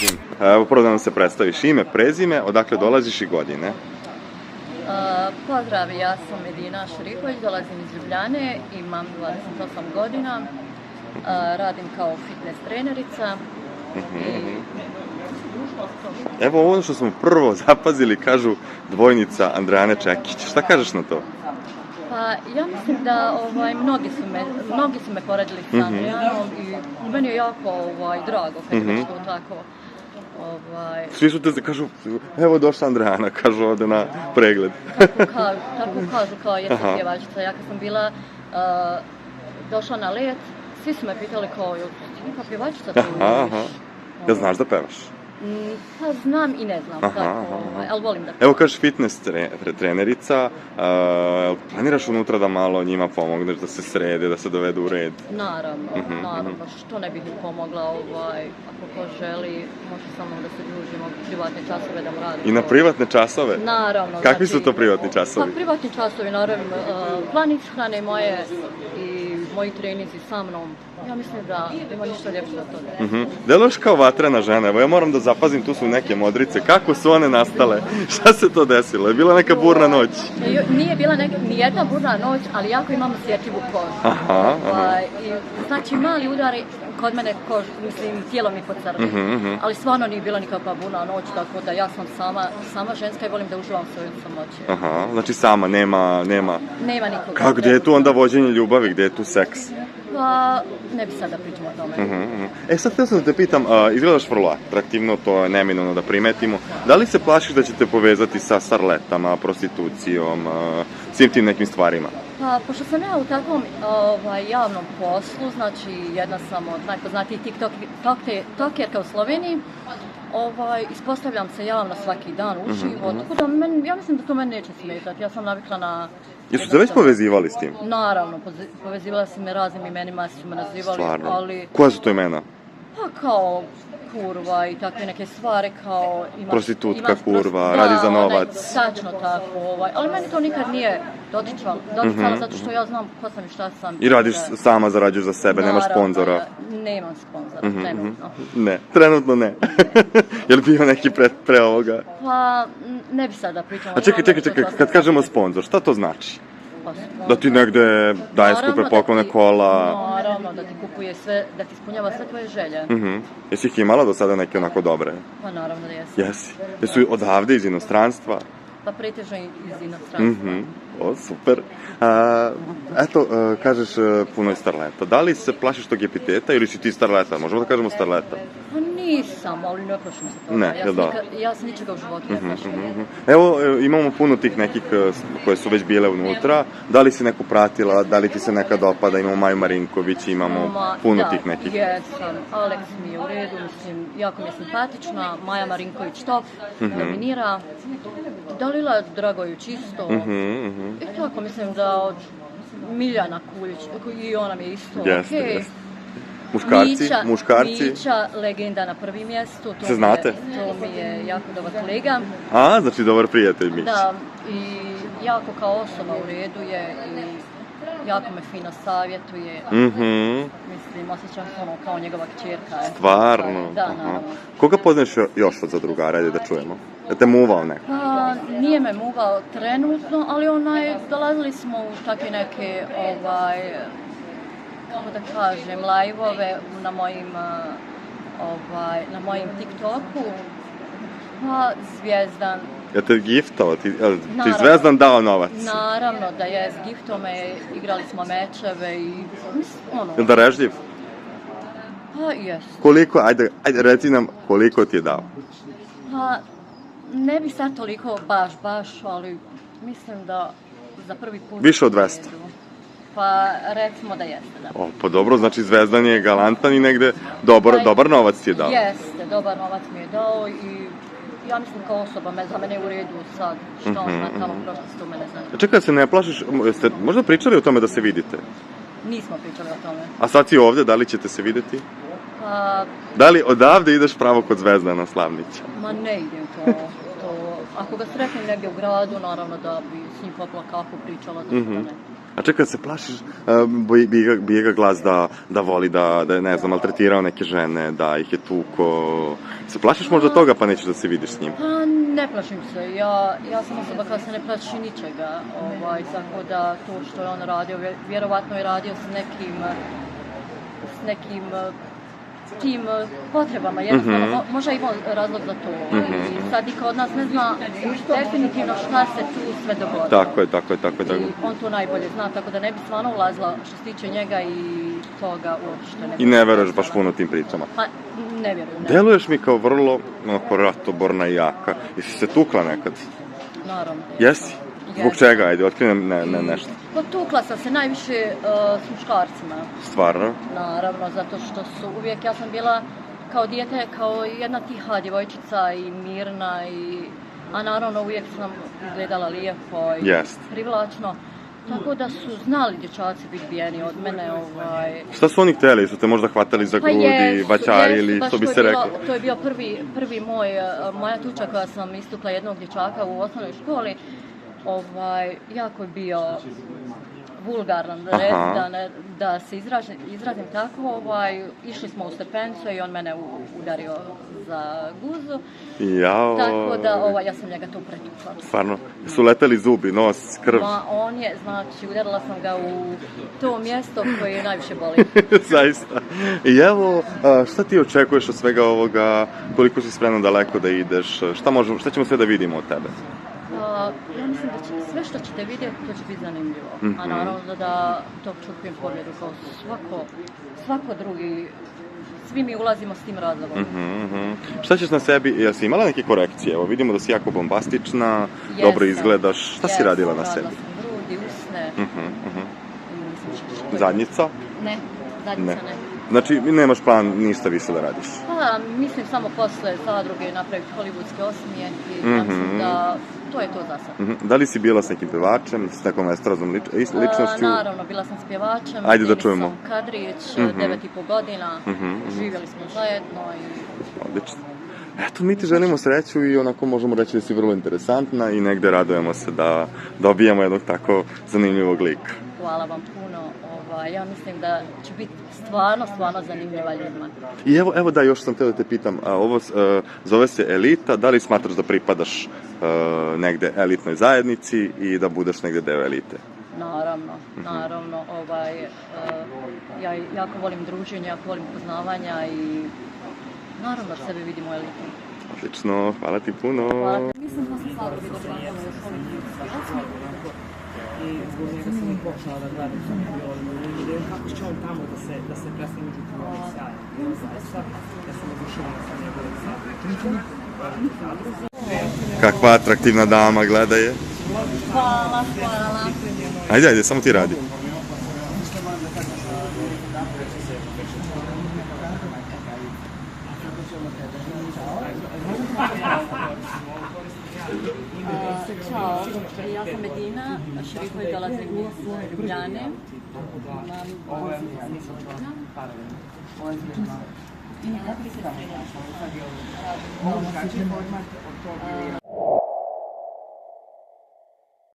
vidim. Evo, prvo da nam se predstaviš ime, prezime, odakle dolaziš i godine. Pozdrav, ja sam Medina Šuriković, dolazim iz Ljubljane, imam 28 godina, radim kao fitness trenerica. Evo ono što smo prvo zapazili, kažu dvojnica Andreane Čekić. Šta kažeš na to? Pa ja mislim da mnogi su me poredili sa Andrejanom i meni je jako drago kad je već to tako. Svi su te kažu, evo došla Andreana, kažu ovde na pregled. Tako kažu kao jesi pjevačica. Ja kad sam bila došla na let, svi su me pitali kao, ti neka pjevačica tu vidiš? Ja znaš da pevaš? Pa znam i ne znam, ali volim da pevam. Evo kažeš fitness trenerica, planiraš unutra da malo njima pomogneš, da se srede, da se dovedu u red? Naravno, što ne bih im pomogla, ako ko želi, može sa mnom da se družimo, privatne časove da mu radim. I na privatne časove? Naravno. Kakvi su to privatni časovi? Pa privatni časovi, naravno, plan ishrane moje i moji treninzi sa mnom. Ja mislim da ima ništa ljepše od toga. Deluješ kao vatrena žena, evo ja moram da zapazim, tu su neke modrice, kako su one nastale, šta se to desilo, je bila neka burna noć? Nije bila ni jedna burna noć, ali jako imam osjetljivu kožu. Znači mali udari kod mene tijelo mi pocrni, ali stvarno nije bila nikakva burna noć, tako da ja sam sama ženska i volim da uživam svoju samoći. Znači sama, nema... Nema nikoga. Kako, gdje je tu onda vođenje ljubavi, gdje je tu seks? Pa, ne bi sad da pričam o tome. Sad htio sam da te pitam, izgledaš vrlo atraktivno, to je neminovno da primetimo. Da li se plašiš da će te povezati sa starletama, prostitucijom, svim tim nekim stvarima? Pa, pošto sam ja u takvom javnom poslu, znači jedna sam od najpoznatijih tiktokerka u Sloveniji, ispostavljam se javno svaki dan uživo, tako da ja mislim da to meni neće smetati, ja sam navikla na... Jesu te već povezivali s tim? Naravno, povezivala si me raznim imenima, su me nazivali, stvarno? Ali... Koja su to imena? Pa kao kurva i takve neke stvari kao... Prostitutka, kurva, radi za novac. Tačno tako, ali meni to nikad nije doticalo, zato što ja znam ko sam i šta sam. I radiš sama, zarađuješ za sebe, nemaš sponzora? Nemam sponzora, trenutno. Ne, trenutno ne. Je li bio neki pre ovoga? Pa, ne bi sad da pričam. A čekaj, kad kažemo sponzor, šta to znači? Da ti negde daje skupe poklone, kola... Naravno, da ti kupuje sve, da ti ispunjava sve tvoje želje. Jesi ih imala do sada neke onako dobre? Pa naravno da jesi. Jesi? Jesu odavde, iz inostranstva? Pa pretežno iz inostranstva. O, super. Eto, kažeš puno je starleta. Da li se plašiš tog epiteta ili si ti starleta? Možemo da kažemo starleta? Pa nisam, ali ne plašim se toga. Ne, jel da? Ja se ničega u životu ne plašim. Evo, imamo puno tih nekih koje su već bile unutra. Da li si neku pratila, da li ti se neka dopada? Imamo Maju Marinković, imamo puno tih nekih. Jesam, Alex mi je u redu, mislim, jako mi je simpatična, Maja Marinković top, dominira, Dalila Dragojević isto, i tako mislim da od Miljana Kuljić, i ona mi je isto okej. Muškarci? Mića, legenda na prvi mjestu. Se znate? To mi je jako dobar kolega. A, znači dobar prijatelj Mić. Da, i jako kao osoba u redu je i jako me fino savjetuje. Mislim, osjećam se ono kao njegova kćerka. Stvarno? Da, naravno. Koga poznaš još od zadrugara, ajde da čujemo? Je te muvao neko? Pa, nije me muvao trenutno, ali dolazili smo u takve neke, kako da kažem, live-ove na mojim TikToku. Pa, Zvijezdan. Je te giftao? Ti Zvezdan dao novac? Naravno da je, s giftom igrali smo mečeve i ono... Je li darežljiv? Pa, jes. Koliko, ajde reci nam koliko ti je dao? Pa, ne bi sad toliko baš, ali mislim da za prvi put... Više od 200? Pa, recimo da jeste, da. Pa dobro, znači Zvezdan je galantan i negde dobar novac ti je dao? Jeste, dobar novac mi je dao i ja mislim kao osoba za mene je u redu sad, što on tamo prošlo se u mene zanima. Čekaj, se ne plašiš, jeste možda pričali o tome da se vidite? Nismo pričali o tome. A sad si ovdje, da li ćete se videti? Pa... Da li odavde ideš pravo kod Zvezdana Slavnića? Ma ne idem to. Ako ga sretnem negdje u gradu, naravno da bi s njim popila kafu pričala, zašto ne. A čekaj, se plašiš, bije ga glas da voli, da je, ne znam, maltretirao neke žene, da ih je tuko. Se plašiš možda toga pa nećeš da se vidiš s njim? Pa ne plašim se, ja sam osoba koja se ne plaši ničega, tako da to što je on radio, vjerovatno je radio s nekim tim potrebama, jednostavno, možda imao razlog za to. I sad niko od nas ne zna definitivno šta se tu sve dogodilo. Tako je. I on to najbolje zna, tako da ne bi stvarno ulazila što se tiče njega i toga uopšte ne bi. I ne veruješ baš puno tim pričama? Pa, ne vjerujem. Deluješ mi kao vrlo ratoborna i jaka. Jesi se tukla nekad? Naravno. Jesi? Zbog čega? Ajde, otkrinem nešto. Tukla sam se najviše s muškarcima. Stvarno? Naravno, zato što su uvijek, ja sam bila kao dijete, kao jedna tiha djevojčica i mirna, a naravno uvijek sam izgledala lijepo i privlačno. Tako da su znali dječaci biti bijeni od mene. Šta su oni htjeli? Su te možda hvatali za grudi, bačarili, što bi se reklo? To je bio prvi moja tuča koja sam istukla jednog dječaka u osnovnoj školi. Jako je bio vulgaran, da se izrazim tako, išli smo u stepenicu i on mene udario za guzu, tako da ja sam njega tu pretukla. Stvarno? Su leteli zubi, nos, krv? Znači, udarila sam ga u to mjesto koje najviše boli. Zaista. I evo, šta ti očekuješ od svega ovoga, koliko si spremna daleko da ideš, šta ćemo sve da vidimo od tebe? Ja mislim da sve što ćete vidjeti, to će biti zanimljivo. A naravno da to očekujem pobjedu kao svako drugi. Svi mi ulazimo s tim razlogom. Šta ćeš na sebi, jesi imala neke korekcije? Evo, vidimo da si jako bombastična, dobro izgledaš. Šta si radila na sebi? Radila sam grudi, usne. Zadnjica? Ne, zadnjica ne. Znači, nemaš plan ništa više da radiš? Pa, mislim samo posle zadruge napraviti hollywoodske osmijeh i ja mislim da to je to za sad. Da li si bila s nekim pevačem, s nekom estradnom ličnošću? Naravno, bila sam s pjevačem. Ajde da čujemo. Sam Kadrić, 9,5 godina. Živjeli smo zajedno i... Odlično. Eto, mi ti želimo sreću i onako možemo reći da si vrlo interesantna i negde radujemo se da dobijemo jednog tako zanimljivog lika. Hvala vam puno. Ja mislim da će biti stvarno zanimljiva ljudima. I evo da, još sam htio da te pitam, ovo zove se Elita, da li smatraš da pripadaš negde elitnoj zajednici i da budeš negde deo elite? Naravno. Ja jako volim druženje, jako volim poznavanja i naravno da sebe vidim u elitu. Odlično, hvala ti puno. Hvala te. Mislim posle zadruge dobila i zbog njega sam i počela da gledam što mi je bilo ideju kako će on tamo da se presne među tvojih sjaja. Zaista, ja sam oduševljena sa njegovim sadom. Kakva atraktivna dama, gledaj je. Hvala. Ajde, samo ti radi. Ćao, ja sam Medina, Šerifović, dolazim iz Ljubljane.